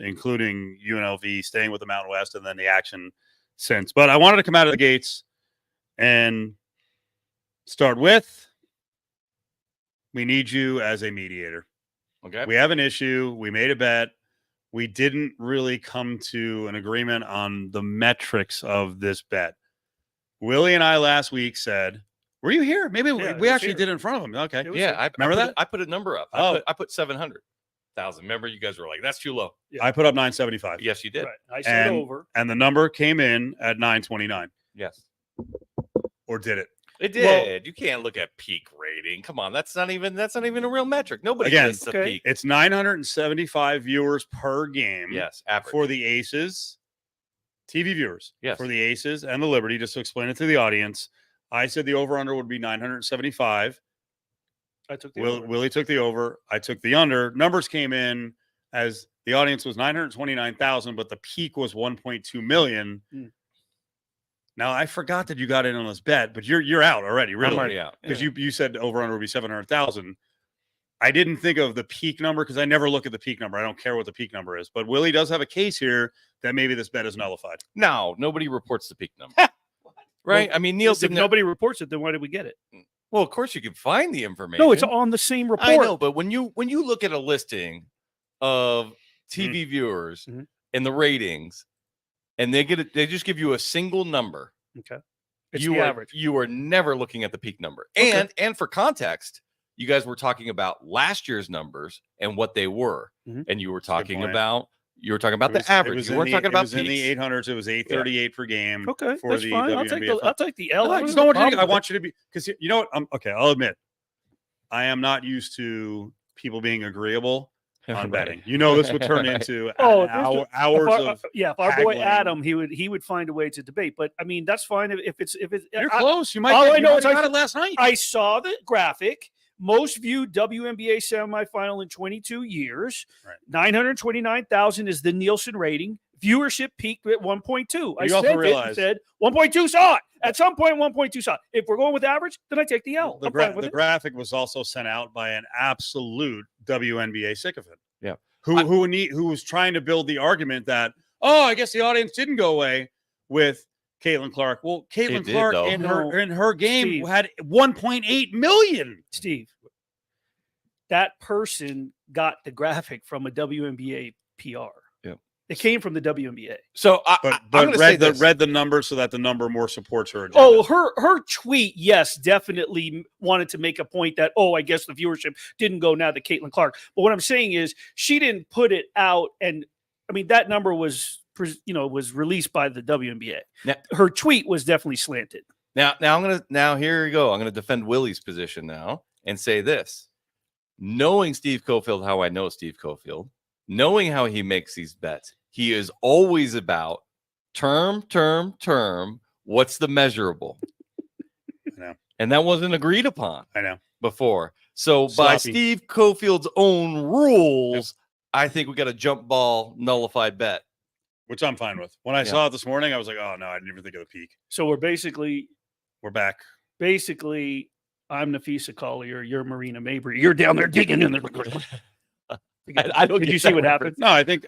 including UNLV staying with the Mountain West, and then the action since. But I wanted to come out of the gates and start with, we need you as a mediator. Okay. We have an issue. We made a bet. We didn't really come to an agreement on the metrics of this bet. Willie and I last week said, were you here? Maybe we actually did it in front of him. Okay. Yeah. Remember that? I put a number up. I put 700,000. Remember, you guys were like, that's too low. Yeah. I put up 975. Yes, you did. Right. I said over. And the number came in at 929. Yes. Or did it? It did. Well, you can't look at peak rating. Come on, that's not even a real metric. Nobody gets the peak. It's 975 viewers per game. Yes, average. For the Aces, TV viewers. Yes. For the Aces and the Liberty, just to explain it to the audience. I said the over-under would be 975. I took the over. Willie took the over. I took the under. Numbers came in as the audience was 929,000, but the peak was 1.2 million. Now, I forgot that you got in on this bet, but you're out already, really. I'm already out. Because you said over-under would be 700,000. I didn't think of the peak number because I never look at the peak number. I don't care what the peak number is. But Willie does have a case here that maybe this bet is nullified. No, nobody reports the peak number. Right? Well, I mean, Neil, if nobody reports it, then why did we get it? Well, of course you can find the information. No, it's on the same report. I know, but when you look at a listing of TV viewers and the ratings, and they just give you a single number. Okay. It's the average. You are never looking at the peak number. Okay. And for context, you guys were talking about last year's numbers and what they were. And you were talking about the average. You weren't talking about peaks. It was in the 800s. It was 838 per game. Okay, for that's the fine. I'll take the L. No, I just don't want you to, I want you to be, because you know what? Okay, I'll admit, I am not used to people being agreeable on betting. You know, this would turn into hours of if our boy Adam, he would find a way to debate. But I mean, that's fine if it's you're close. You might. All I know is I got it last night. I saw the graphic. Most viewed WNBA semifinal in 22 years. Right. 929,000 is the Nielsen rating. Viewership peaked at 1.2. I said 1.2 saw it. At some point, 1.2 saw it. If we're going with average, then I take the L. The graphic was also sent out by an absolute WNBA sycophant. Yeah. Who was trying to build the argument that, I guess the audience didn't go away with Caitlin Clark. Well, Caitlin Clark in her game Steve, had 1.8 million. Steve, that person got the graphic from a WNBA PR. Yeah, it came from the WNBA. So, but read the number so that the number more supports her agenda. Oh, her tweet, yes, definitely wanted to make a point that I guess the viewership didn't go now to Caitlin Clark. But what I'm saying is, she didn't put it out, and I mean that number was released by the WNBA. Now, her tweet was definitely slanted. Now here you go. I'm gonna defend Willie's position now and say this: knowing Steve Cofield, how I know Steve Cofield, knowing how he makes these bets, he is always about term. What's the measurable? I know. And that wasn't agreed upon. I know before. So by Steve Cofield's own rules, I think we got a jump ball nullified bet. Which I'm fine with. When I saw it this morning, I was like, oh, no, I didn't even think of the peak. So we're back. Basically, I'm Nafisa Collier. You're Marina Mabry. You're down there digging in the. Did you see what happened? No, I think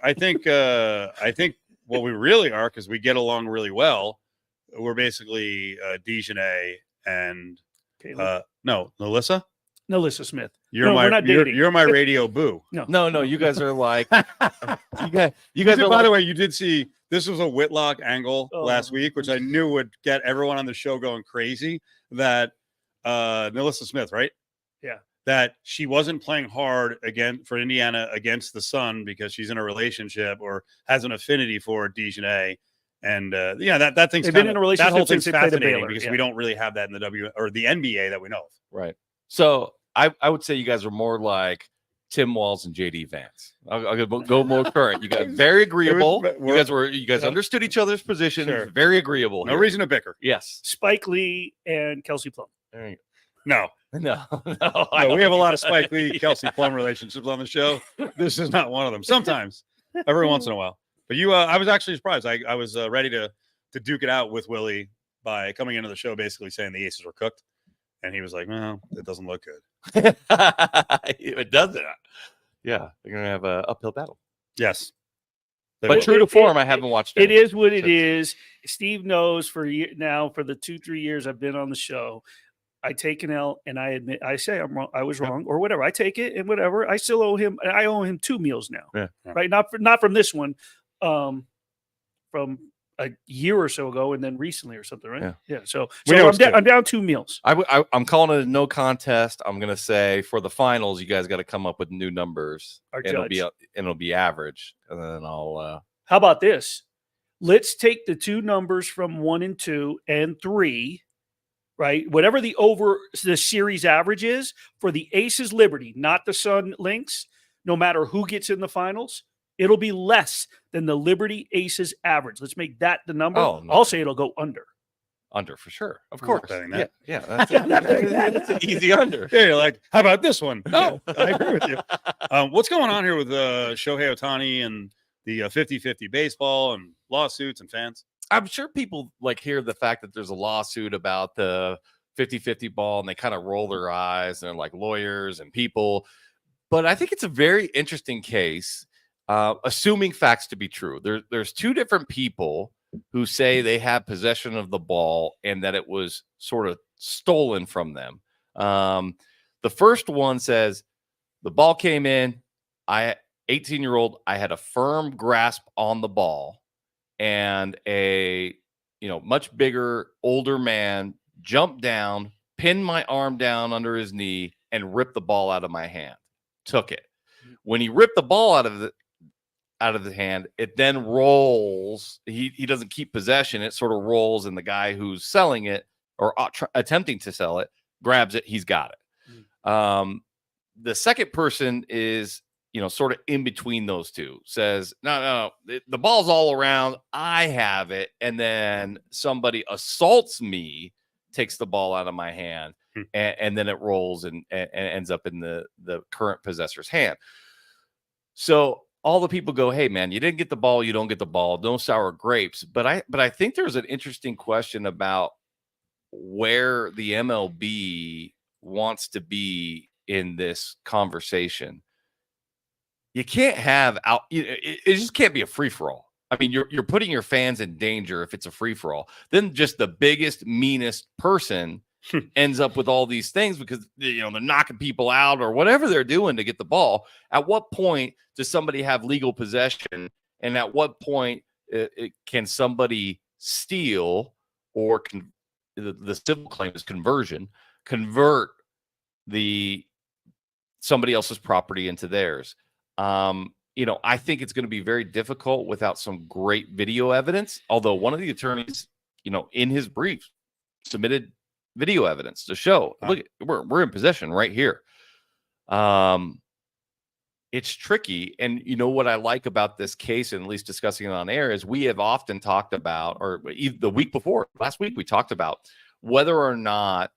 what we really are, because we get along really well, we're basically Dejanay and Melissa. Melissa Smith. You're my radio boo. No. You guys are like you guys are. By the way, you did see this was a Whitlock angle last week, which I knew would get everyone on the show going crazy. That Melissa Smith, right? Yeah. That she wasn't playing hard again for Indiana against the Sun because she's in a relationship or has an affinity for Dejanay. And that thing's been in a relationship. That whole thing's since they played fascinating Baylor, because we don't really have that in the the NBA that we know of. Right. So I would say you guys are more like Tim Walz and JD Vance. I'll go more current. You guys very agreeable. You guys understood each other's position. Sure. Very agreeable. No reason to bicker. Yes. Spike Lee and Kelsey Plum. There you go. No. We have a lot of Spike Lee, Kelsey Plum relationships on the show. This is not one of them. Sometimes, every once in a while. But I was actually surprised. I was ready to duke it out with Willie by coming into the show, basically saying the Aces were cooked, and he was like, "No, it doesn't look good." It doesn't. Yeah, they're gonna have an uphill battle. Yes. But true to form, I haven't watched it. It is what it since. is. Steve knows for the 2-3 years I've been on the show. I take an L and I admit, I say I'm wrong. I was wrong or whatever. I take it and whatever. I still owe him. I owe him 2 meals now. Yeah. Right. Not from this one, from a year or so ago and then recently or something. Right. Yeah. So I'm down 2 meals. I'm calling it a no contest. I'm going to say for the finals, you guys got to come up with new numbers. It'll be average. And then I'll, how about this? Let's take the 2 numbers from 1 and 2 and 3. Right, whatever the series average is for the Aces Liberty, not the Sun Lynx. No matter who gets in the finals, it'll be less than the Liberty Aces average. Let's make that the number. Oh, no. I'll say it'll go under. Under for sure, of course. Yeah, that's an easy under. Yeah, you're like, how about this one? No, I agree with you. What's going on here with Shohei Ohtani and the 50-50 baseball and lawsuits and fans? I'm sure people hear the fact that there's a lawsuit about the 50-50 ball and they kind of roll their eyes and they're like lawyers and people. But I think it's a very interesting case, assuming facts to be true. There's 2 different people who say they had possession of the ball and that it was sort of stolen from them. The first one says the ball came in. 18-year-old, I had a firm grasp on the ball. And a much bigger, older man jumped down, pinned my arm down under his knee, and ripped the ball out of my hand. Took it. When he ripped the ball out of the hand, it then rolls. He doesn't keep possession. It sort of rolls, and the guy who's selling it or attempting to sell it grabs it. He's got it. The second person is sort of in between those two, says, no, the ball's all around. I have it. And then somebody assaults me, takes the ball out of my hand, and then it rolls and ends up in the current possessor's hand. So all the people go, hey, man, you didn't get the ball. You don't get the ball. No sour grapes. But I think there's an interesting question about where the MLB wants to be in this conversation. You can't have it just can't be a free-for-all. I mean, you're putting your fans in danger if it's a free-for-all. Then just the biggest, meanest person ends up with all these things because they're knocking people out or whatever they're doing to get the ball. At what point does somebody have legal possession? And at what point can somebody steal or the civil claim is convert somebody else's property into theirs? I think it's going to be very difficult without some great video evidence. Although one of the attorneys, in his brief, submitted video evidence to show, look, we're in possession right here. It's tricky, and what I like about this case, and at least discussing it on air, is we have often talked about, or the week before, last week, we talked about whether or not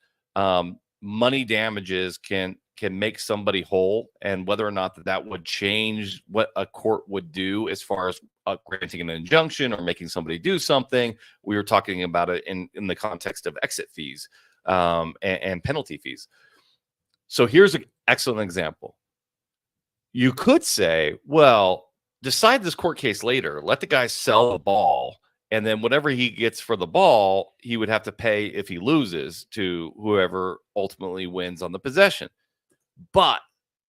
money damages can make somebody whole, and whether or not that would change what a court would do as far as granting an injunction or making somebody do something. We were talking about it in the context of exit fees and penalty fees. So here's an excellent example. You could say, well, decide this court case later. Let the guy sell the ball, and then whatever he gets for the ball, he would have to pay if he loses to whoever ultimately wins on the possession. But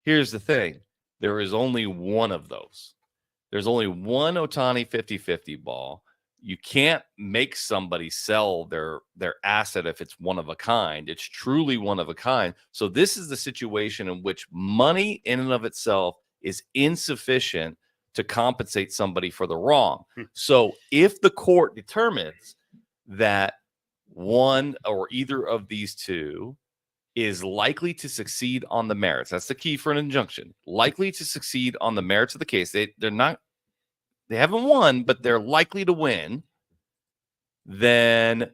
here's the thing. There is only one of those. There's only one Ohtani 50-50 ball. You can't make somebody sell their asset if it's one of a kind. It's truly one of a kind. So this is the situation in which money in and of itself is insufficient to compensate somebody for the wrong. So if the court determines that one or either of these two is likely to succeed on the merits, that's the key for an injunction, likely to succeed on the merits of the case. They haven't won, but they're likely to win. Then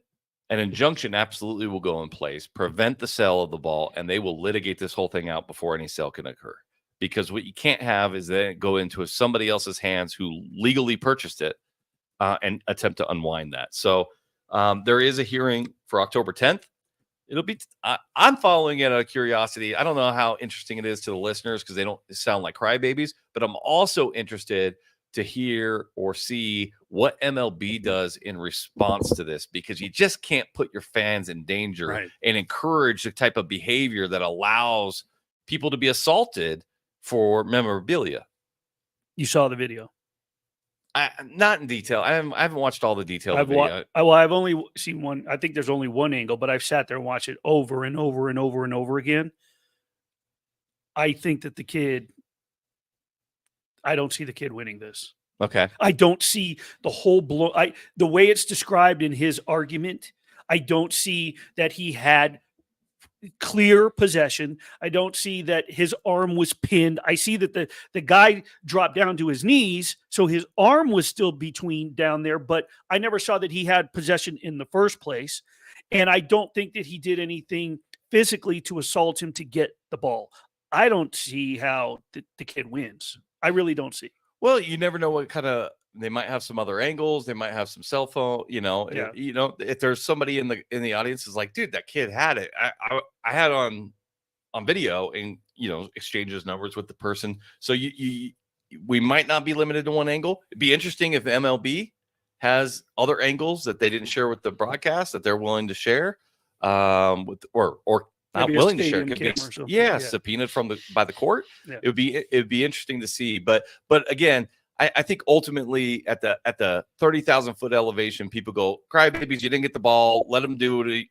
an injunction absolutely will go in place, prevent the sale of the ball, and they will litigate this whole thing out before any sale can occur. Because what you can't have is then go into somebody else's hands who legally purchased it and attempt to unwind that. So there is a hearing for October 10th. It'll be. I'm following it out of curiosity. I don't know how interesting it is to the listeners because they don't sound like crybabies, but I'm also interested to hear or see what MLB does in response to this, because you just can't put your fans in danger and encourage the type of behavior that allows people to be assaulted for memorabilia. You saw the video. Not in detail. I haven't watched all the detail of the video. I've only seen one. I think there's only one angle, but I've sat there and watched it over and over and over and over again. I think that I don't see the kid winning this. Okay. I don't see the whole the way it's described in his argument. I don't see that he had clear possession. I don't see that his arm was pinned. I see that the guy dropped down to his knees, so his arm was still between down there, but I never saw that he had possession in the first place. And I don't think that he did anything physically to assault him to get the ball. I don't see how the kid wins. I really don't see. Well, you never know what kind of, they might have some other angles. They might have some cell phone, if there's somebody in the audience is like, dude, that kid had it. I had on video and, exchanges numbers with the person. So we might not be limited to one angle. It'd be interesting if MLB has other angles that they didn't share with the broadcast that they're willing to share with, or not willing to share. Subpoenaed by the court. Yeah. It'd be interesting to see. But again, I think ultimately at the 30,000 foot elevation, people go, crybabies, you didn't get the ball. Let them do it.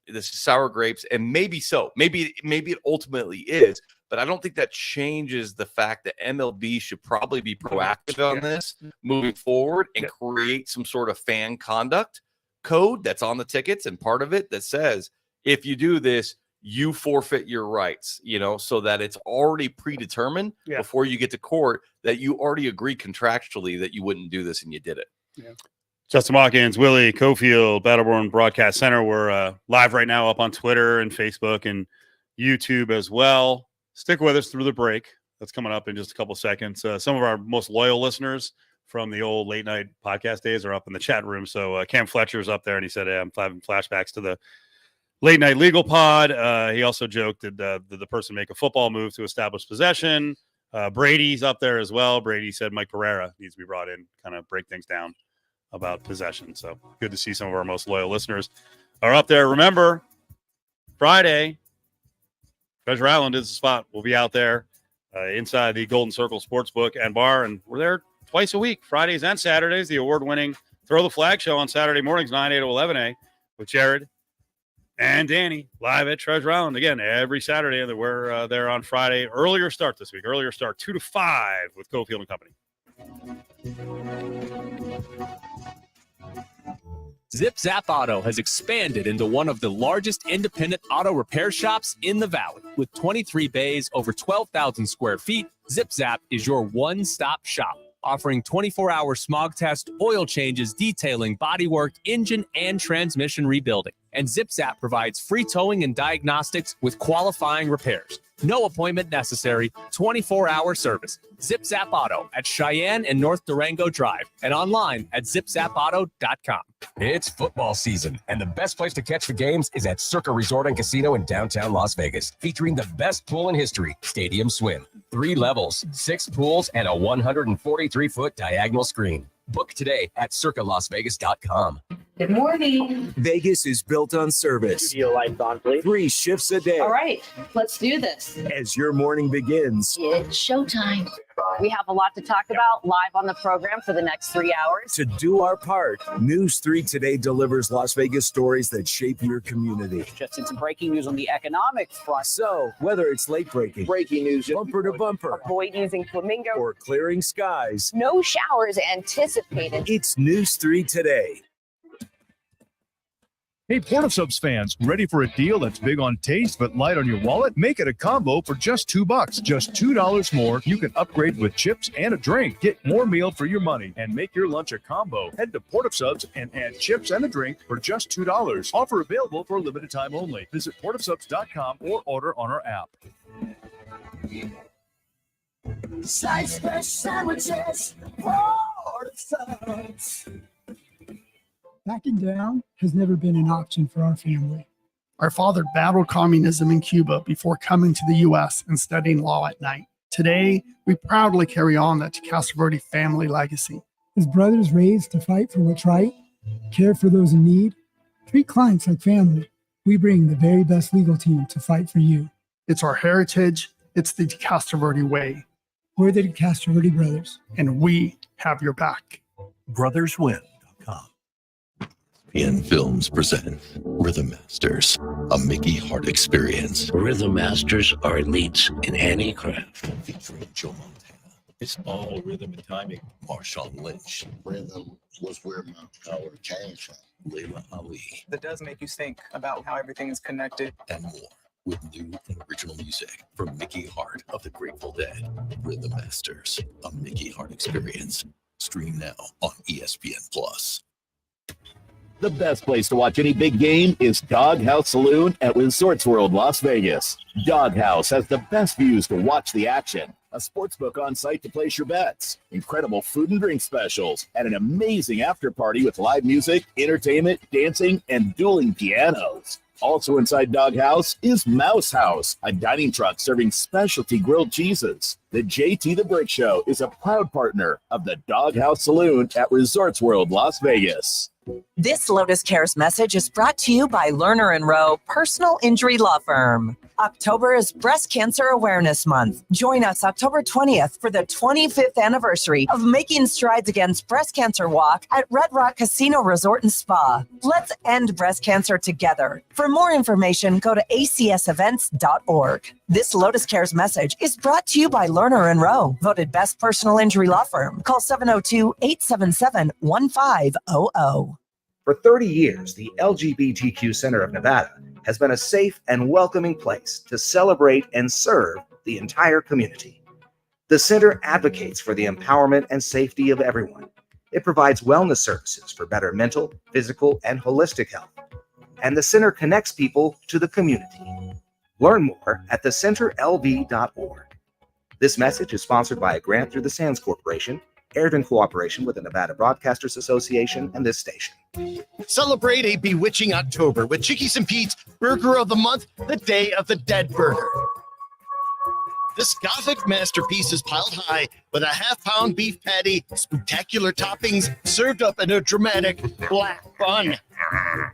This is sour grapes. And maybe so. Maybe it ultimately is. But I don't think that changes the fact that MLB should probably be proactive on this moving forward and create some sort of fan conduct code that's on the tickets, and part of it that says, if you do this, you forfeit your rights, so that it's already predetermined before you get to court, that you already agree contractually that you wouldn't do this and you did it. Yeah. Justin Watkins, Willie, Cofield, Battleborn Broadcast Center. We're live right now up on Twitter and Facebook and YouTube as well. Stick with us through the break. That's coming up in just a couple seconds. Some of our most loyal listeners from the old late night podcast days are up in the chat room. So Cam Fletcher's up there, and he said, hey, I'm having flashbacks to the Late Night Legal Pod. He also joked that the person make a football move to establish possession. Brady's up there as well. Brady said Mike Pereira needs to be brought in, kind of break things down about possession. So good to see some of our most loyal listeners are up there. Remember, Friday, Treasure Island is the spot. We'll be out there inside the Golden Circle Sportsbook and Bar, and we're there twice a week, Fridays and Saturdays. The award-winning Throw the Flag show on Saturday mornings, 9, 8 to 11 with Jared and Danny live at Treasure Island again every Saturday. And we're there on Friday. Earlier start this week. 2 to 5 with Cofield and Company. Zip Zap Auto has expanded into one of the largest independent auto repair shops in the valley. With 23 bays, over 12,000 square feet, Zip Zap is your one-stop shop, offering 24-hour smog test, oil changes, detailing, bodywork, engine, and transmission rebuilding. And Zip Zap provides free towing and diagnostics with qualifying repairs. No appointment necessary, 24-hour service. Zip Zap Auto at Cheyenne and North Durango Drive, and online at zipzapauto.com. It's football season, and the best place to catch the games is at Circa Resort and Casino in downtown Las Vegas, featuring the best pool in history, Stadium Swim. 3 levels, 6 pools, and a 143-foot diagonal screen. Book today at circalasvegas.com. Good morning. Vegas is built on service. Studio lights on, please. 3 shifts a day. All right, let's do this. As your morning begins, It's showtime. We have a lot to talk about live on the program for the next 3 hours. to do our part, News 3 Today delivers Las Vegas stories that shape your community. Just in some breaking news on the economic front. So, whether it's late breaking, Breaking news. bumper to bumper, Avoid using flamingo. or clearing skies, No showers anticipated. it's News 3 Today. Hey, Portasubs fans, ready for a deal that's big on taste but light on your wallet? Make it a combo for just $2. Just $2 more. You can upgrade with chips and a drink. Get more meal for your money and make your lunch a combo. Head to Portasubs and add chips and a drink for just $2. Offer available for a limited time only. Visit portasubs.com or order on our app. Sliced fresh sandwiches, Portasubs. Backing down has never been an option for our family. Our father battled communism in Cuba before coming to the U.S. and studying law at night. Today, we proudly carry on that Castroverde family legacy. As brothers raised to fight for what's right, care for those in need, treat clients like family, we bring the very best legal team to fight for you. It's our heritage. It's the Castroverde way. We're the Castroverde brothers, and we have your back. BrothersWin.com. ESPN Films present Rhythm Masters, a Mickey Hart experience. Rhythm Masters are elites in handicraft. Featuring Joe Montana. It's all rhythm and timing. Marshawn Lynch. Rhythm was where my power came from. Layla Ali. That does make you think about how everything is connected. And more, with new and original music from Mickey Hart of the Grateful Dead. Rhythm Masters, a Mickey Hart experience. Stream now on ESPN+. The best place to watch any big game is Doghouse Saloon at Resorts World Las Vegas. Doghouse has the best views to watch the action, a sportsbook on site to place your bets, incredible food and drink specials, and an amazing after party with live music, entertainment, dancing, and dueling pianos. Also inside Doghouse is Mouse House, a dining truck serving specialty grilled cheeses. The JT the Brick Show is a proud partner of the Doghouse Saloon at Resorts World Las Vegas. This Lotus Cares message is brought to you by Lerner & Rowe Personal Injury Law Firm. October is Breast Cancer Awareness Month. Join us October 20th for the 25th anniversary of Making Strides Against Breast Cancer Walk at Red Rock Casino Resort and Spa. Let's end breast cancer together. For more information, go to acsevents.org. This Lotus Cares message is brought to you by Lerner & Rowe, voted best personal injury law firm. Call 702-877-1500. For 30 years, the LGBTQ Center of Nevada has been a safe and welcoming place to celebrate and serve the entire community. The center advocates for the empowerment and safety of everyone. It provides wellness services for better mental, physical, and holistic health. And the center connects people to the community. Learn more at thecenterlv.org. This message is sponsored by a grant through the Sands Corporation, aired in cooperation with the Nevada Broadcasters Association and this station. Celebrate a bewitching October with Chickies and Pete's Burger of the Month, the Day of the Dead Burger. This Gothic masterpiece is piled high with a half-pound beef patty, spectacular toppings, served up in a dramatic black bun.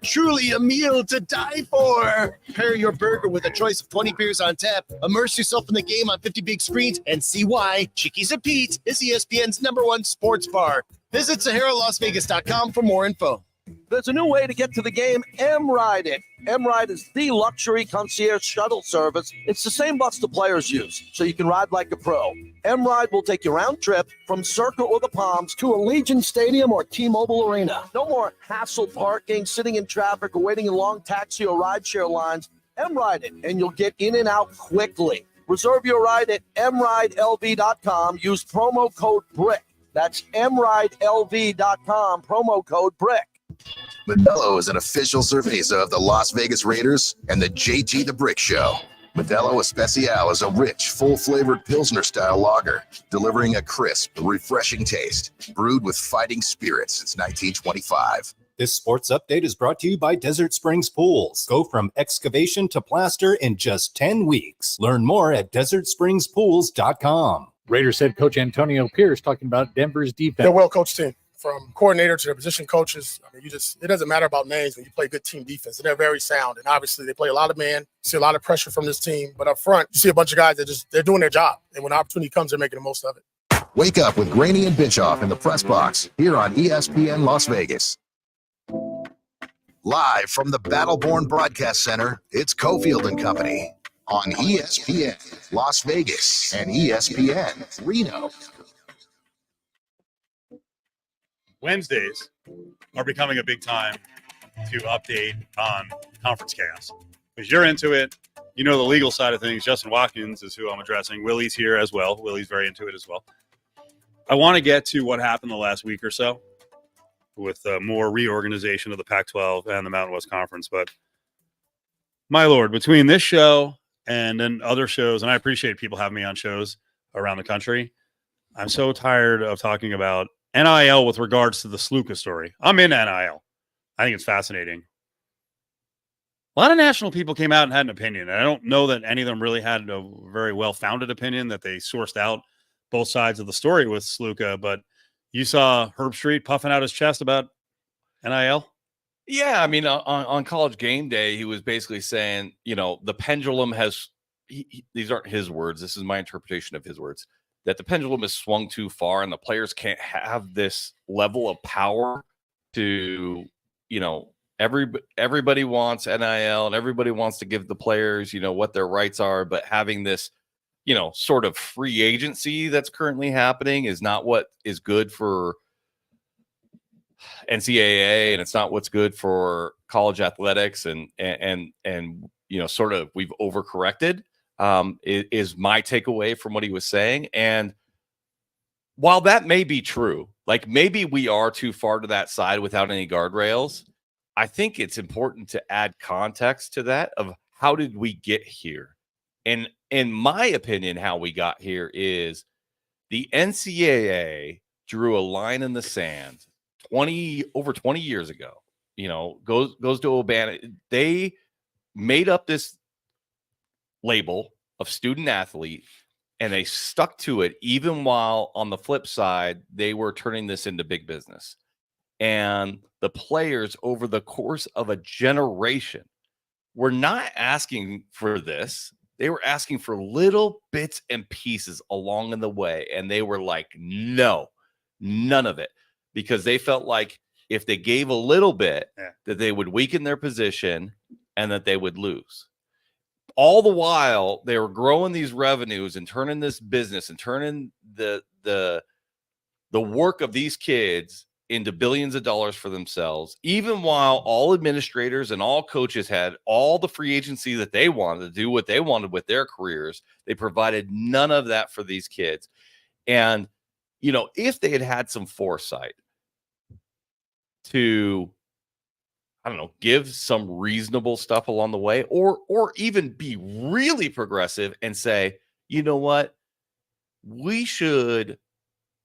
Truly a meal to die for. Pair your burger with a choice of 20 beers on tap. Immerse yourself in the game on 50 big screens and see why Chickies and Pete's is ESPN's #1 sports bar. Visit SaharaLasVegas.com for more info. There's a new way to get to the game, M-Ride It. M-Ride is the luxury concierge shuttle service. It's the same bus the players use, so you can ride like a pro. M-Ride will take you round trip from Circa or the Palms to Allegiant Stadium or T-Mobile Arena. No more hassle parking, sitting in traffic, or waiting in long taxi or rideshare lines. M-Ride It, and you'll get in and out quickly. Reserve your ride at mridelv.com. Use promo code BRICK. That's mridelv.com, promo code BRICK. Modelo is an official cerveza of the Las Vegas Raiders and the JT the Brick Show. Modelo Especial is a rich, full-flavored Pilsner-style lager, delivering a crisp, refreshing taste, brewed with fighting spirit since 1925. This sports update is brought to you by Desert Springs Pools. Go from excavation to plaster in just 10 weeks. Learn more at desertspringspools.com. Raiders head coach Antonio Pierce talking about Denver's defense. They're a well-coached team. From coordinator to their position coaches, I mean, it doesn't matter about names when you play good team defense. And they're very sound. And obviously they play a lot of man. You see a lot of pressure from this team. But up front, you see a bunch of guys that they're doing their job. And when opportunity comes, they're making the most of it. Wake up with Graney and Bischoff in the press box here on ESPN Las Vegas. Live from the Battleborn Broadcast Center, it's Cofield and Company on ESPN Las Vegas and ESPN Reno. Wednesdays are becoming a big time to update on conference chaos because you're into it. You know the legal side of things. Justin Watkins is who I'm addressing. Willie's here as well. Willie's very into it as well. I want to get to what happened the last week or so with more reorganization of the Pac-12 and the Mountain West Conference. But my Lord, between this show and then other shows, and I appreciate people having me on shows around the country, I'm so tired of talking about NIL with regards to the Sluka story. I'm in NIL. I think it's fascinating. A lot of national people came out and had an opinion. And I don't know that any of them really had a very well-founded opinion that they sourced out both sides of the story with Sluka. But you saw Herb Street puffing out his chest about NIL. Yeah, I mean, on College Game Day, he was basically saying, the pendulum has. These aren't his words. This is my interpretation of his words. That the pendulum has swung too far, and the players can't have this level of power to, everybody wants NIL and everybody wants to give the players, what their rights are, but having this, sort of free agency that's currently happening is not what is good for NCAA, and it's not what's good for college athletics, and sort of we've overcorrected. Is my takeaway from what he was saying. And while that may be true, like maybe we are too far to that side without any guardrails, I think it's important to add context to that of how did we get here? And in my opinion, how we got here is the NCAA drew a line in the sand over 20 years ago, goes to Urbana. They made up this label of student athlete, and they stuck to it, even while on the flip side, they were turning this into big business. And the players over the course of a generation were not asking for this. They were asking for little bits and pieces along in the way. And they were like, no, none of it. Because they felt like if they gave a little bit, that they would weaken their position and that they would lose. All the while, they were growing these revenues and turning this business and turning the work of these kids into billions of dollars for themselves, even while all administrators and all coaches had all the free agency that they wanted to do what they wanted with their careers. They provided none of that for these kids. And, if they had had some foresight to, I don't know, give some reasonable stuff along the way, or even be really progressive and say, you know what, we should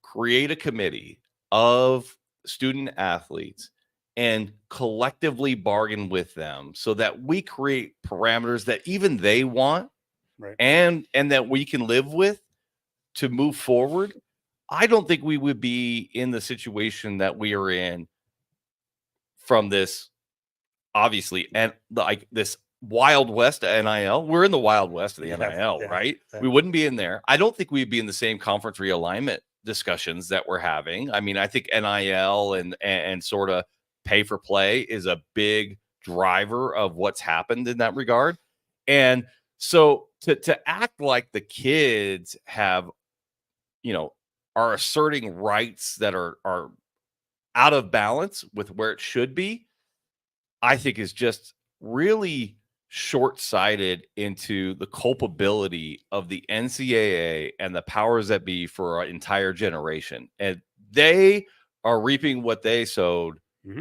create a committee of student athletes and collectively bargain with them so that we create parameters that even they want, right, and that we can live with to move forward. I don't think we would be in the situation that we are in from this, obviously, and like this Wild West NIL. We're in the Wild West of the NIL, right? We wouldn't be in there. I don't think we'd be in the same conference realignment discussions that we're having. I mean, I think NIL and sort of pay for play is a big driver of what's happened in that regard. And so to act like the kids have, are asserting rights that are out of balance with where it should be, I think is just really short-sighted into the culpability of the NCAA and the powers that be for our entire generation. And they are reaping what they sowed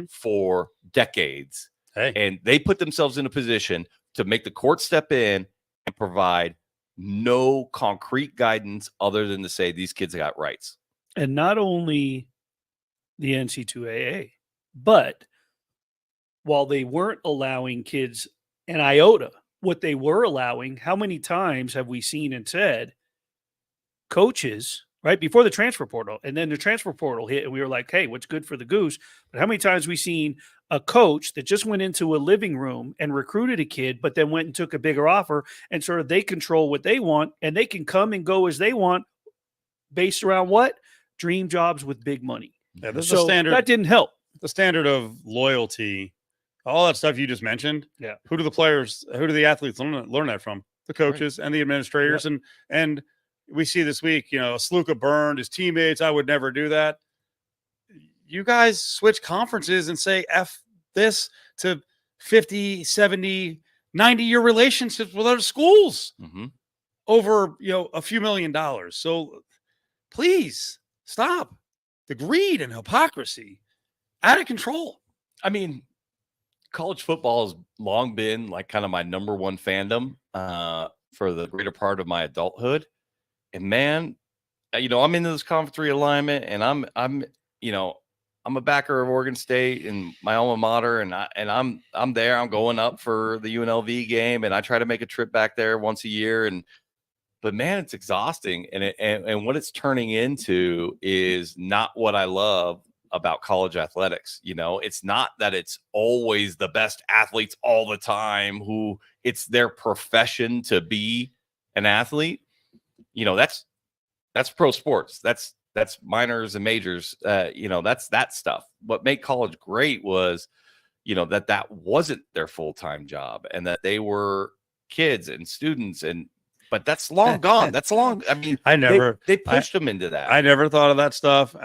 for decades. And they put themselves in a position to make the court step in and provide no concrete guidance other than to say these kids got rights. And not only the NC2AA, but while they weren't allowing kids an iota, what they were allowing, how many times have we seen and said coaches, right, before the transfer portal, and then the transfer portal hit, and we were like, hey, what's good for the goose? But how many times we seen a coach that just went into a living room and recruited a kid, but then went and took a bigger offer, and sort of they control what they want, and they can come and go as they want based around what? Dream jobs with big money. Yeah, this is so the standard. That didn't help. The standard of loyalty, all that stuff you just mentioned. Yeah. Who do the athletes learn that from? The coaches and the administrators. Yep. And we see this week, Sluka burned his teammates. I would never do that. You guys switch conferences and say F this to 50, 70, 90-year relationships with other schools over, a few $1 million. So please stop. The greed and hypocrisy out of control. I mean, college football has long been like kind of my number one fandom for the greater part of my adulthood. And man, I'm into this conference realignment, and I'm I'm a backer of Oregon State and my alma mater, and I'm there. I'm going up for the UNLV game, and I try to make a trip back there once a year. But man, it's exhausting, and what it's turning into is not what I love about college athletics. It's not that it's always the best athletes all the time who it's their profession to be an athlete. That's pro sports. That's minors and majors. That's that stuff. What made college great was, that wasn't their full-time job and that they were kids and students. But that's long gone. That's long. I mean, they pushed them into that. I never thought of that stuff. And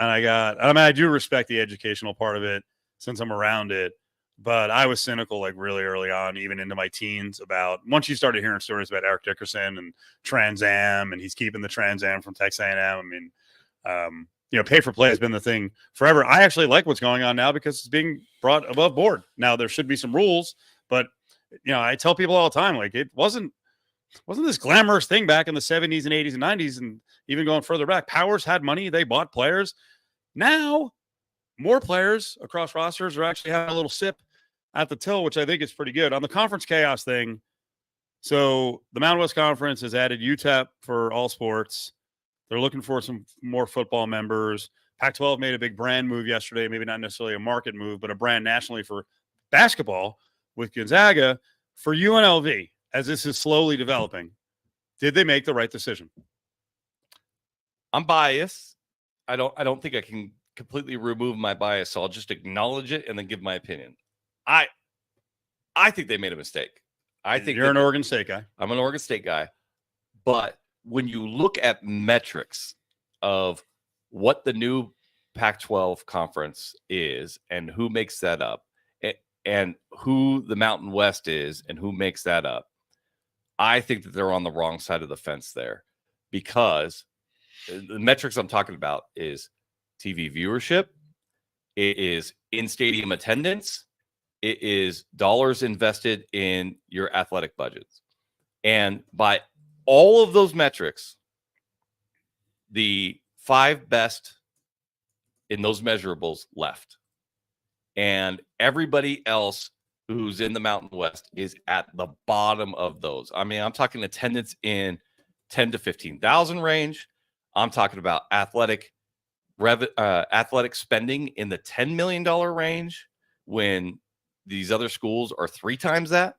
I do respect the educational part of it since I'm around it. But I was cynical like really early on, even into my teens, about once you started hearing stories about Eric Dickerson and Trans Am, and he's keeping the Trans Am from Texas A&M. I mean, pay for play has been the thing forever. I actually like what's going on now because it's being brought above board. Now there should be some rules, but I tell people all the time, like it wasn't this glamorous thing back in the 70s and 80s and 90s, and even going further back. Powers had money; they bought players. Now, more players across rosters are actually having a little sip at the till, which I think is pretty good. On the conference chaos thing, so the Mountain West Conference has added UTEP for all sports. They're looking for some more football members. Pac-12 made a big brand move yesterday, maybe not necessarily a market move, but a brand nationally for basketball with Gonzaga. For UNLV, as this is slowly developing, did they make the right decision? I'm biased. I don't think I can completely remove my bias, so I'll just acknowledge it and then give my opinion. I think they made a mistake. I think you're an Oregon State guy. I'm an Oregon State guy. But when you look at metrics of what the new Pac-12 conference is and who makes that up, and who the Mountain West is and who makes that up, I think that they're on the wrong side of the fence there, because the metrics I'm talking about is TV viewership, it is in-stadium attendance, it is dollars invested in your athletic budgets. And by all of those metrics, the 5 best in those measurables left. And everybody else who's in the Mountain West is at the bottom of those. I mean, I'm talking attendance in 10 to 15,000 range. I'm talking about athletic spending in the $10 million range when these other schools are 3 times that.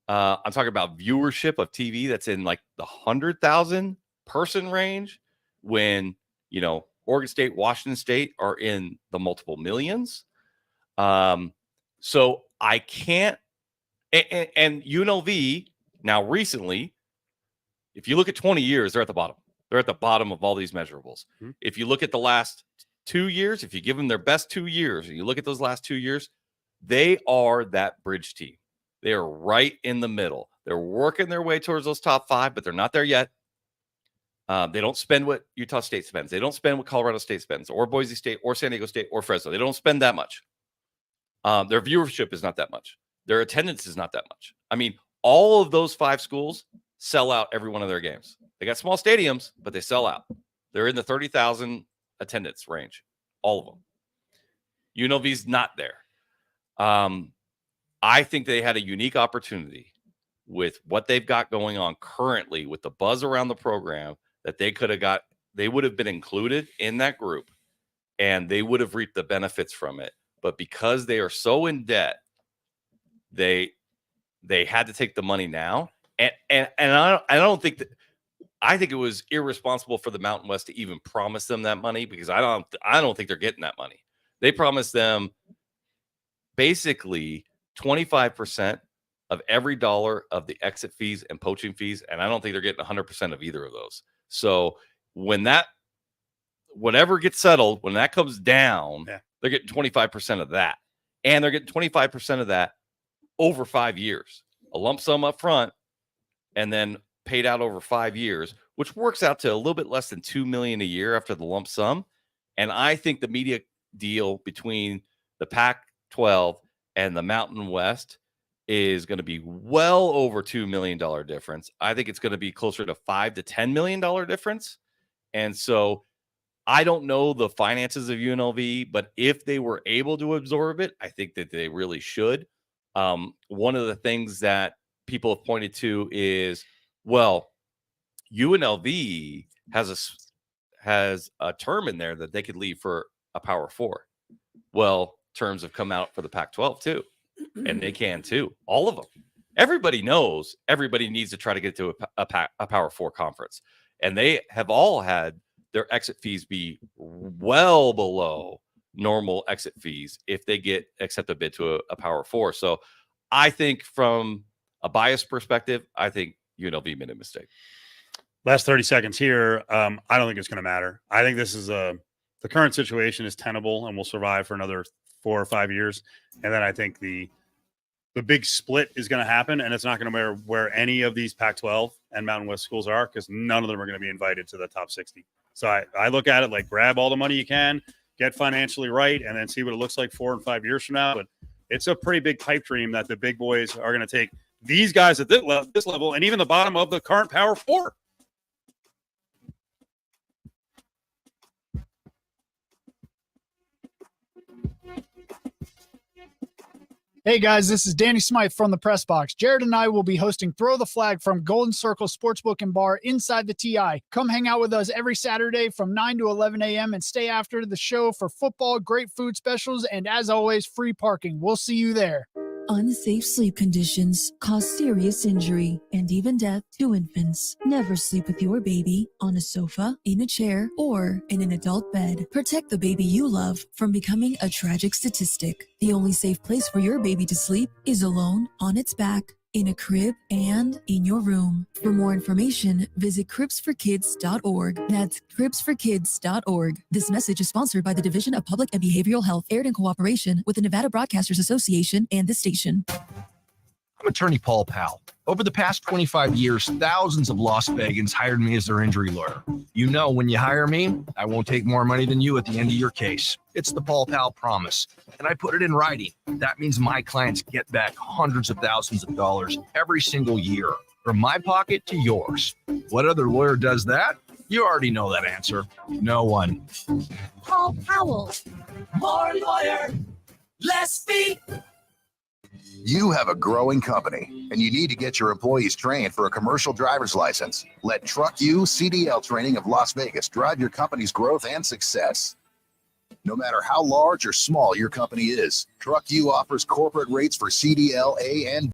I'm talking about viewership of TV that's in like the 100,000 person range when, Oregon State, Washington State are in the multiple millions. So I can't, and UNLV now recently, if you look at 20 years, they're at the bottom. They're at the bottom of all these measurables. Mm-hmm. If you look at the last 2 years, if you give them their best 2 years, and you look at those last 2 years, they are that bridge team. They are right in the middle. They're working their way towards those top 5, but they're not there yet. They don't spend what Utah State spends. They don't spend what Colorado State spends, or Boise State, or San Diego State, or Fresno. They don't spend that much. Their viewership is not that much. Their attendance is not that much. I mean, all of those 5 schools sell out every one of their games. They got small stadiums, but they sell out. They're in the 30,000 attendance range, all of them. UNLV's not there. I think they had a unique opportunity with what they've got going on currently with the buzz around the program that they would have been included in that group and they would have reaped the benefits from it. But because they are so in debt, they had to take the money now. And I don't think that, I think it was irresponsible for the Mountain West to even promise them that money, because I don't think they're getting that money. They promised them basically 25% of every dollar of the exit fees and poaching fees, and I don't think they're getting 100% of either of those. So when whatever gets settled, when that comes down, they're getting 25% of that, and they're getting 25% of that over 5 years, a lump sum up front, and then paid out over 5 years, which works out to a little bit less than $2 million a year after the lump sum. And I think the media deal between the Pac-12 and the Mountain West is going to be well over $2 million difference. I think it's going to be closer to $5 to $10 million difference. And so I don't know the finances of UNLV, but if they were able to absorb it, I think that they really should. One of the things that people have pointed to is, well, UNLV has a term in there that they could leave for a Power 4. Well, terms have come out for the Pac-12 too, and they can too. All of them. Everybody knows everybody needs to try to get to a Power 4 conference, and they have all had their exit fees be well below normal exit fees if they accept a bid to a Power 4. So I think from a bias perspective, I think UNLV made a mistake. Last 30 seconds here. I don't think it's going to matter. I think this is the current situation is tenable and will survive for another 4 or 5 years. And then I think the big split is going to happen, and it's not going to matter where any of these Pac-12 and Mountain West schools are, because none of them are going to be invited to the top 60. So I look at it like grab all the money you can, get financially right, and then see what it looks like 4 and 5 years from now. But it's a pretty big pipe dream that the big boys are going to take these guys at this level and even the bottom of the current Power 4. Hey guys, this is Danny Smythe from the Press Box. Jared and I will be hosting Throw the Flag from Golden Circle Sportsbook and Bar inside the TI. Come hang out with us every Saturday from 9 to 11 a.m. and stay after the show for football, great food specials, and as always, free parking. We'll see you there. Unsafe sleep conditions cause serious injury and even death to infants. Never sleep with your baby on a sofa, in a chair, or in an adult bed. Protect the baby you love from becoming a tragic statistic. The only safe place for your baby to sleep is alone, on its back, in a crib, and in your room. For more information, visit cribsforkids.org. That's cribsforkids.org. This message is sponsored by the Division of Public and Behavioral Health, aired in cooperation with the Nevada Broadcasters Association and this station. I'm attorney Paul Powell. Over the past 25 years, thousands of Las Vegans hired me as their injury lawyer. You know, when you hire me, I won't take more money than you at the end of your case. It's the Paul Powell promise, and I put it in writing. That means my clients get back hundreds of thousands of dollars every single year, from my pocket to yours. What other lawyer does that? You already know that answer. No one. Paul Powell. More lawyer, less speak. You have a growing company, and you need to get your employees trained for a commercial driver's license. Let Truck U CDL Training of Las Vegas drive your company's growth and success. No matter how large or small your company is, Truck U offers corporate rates for CDL A and